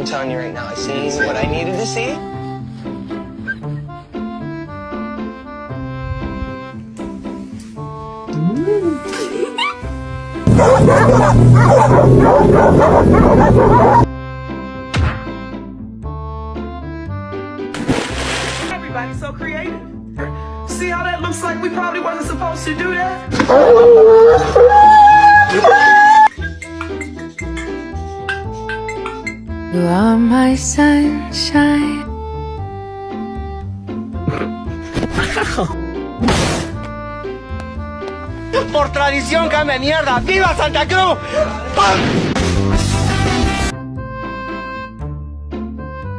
I'm telling you right now, I seen what I needed to see. Everybody's so creative. See how that looks like we probably wasn't supposed to do that? You are my sunshine. Por tradición, come mierda. ¡Viva Santa Cruz! ¡Pam!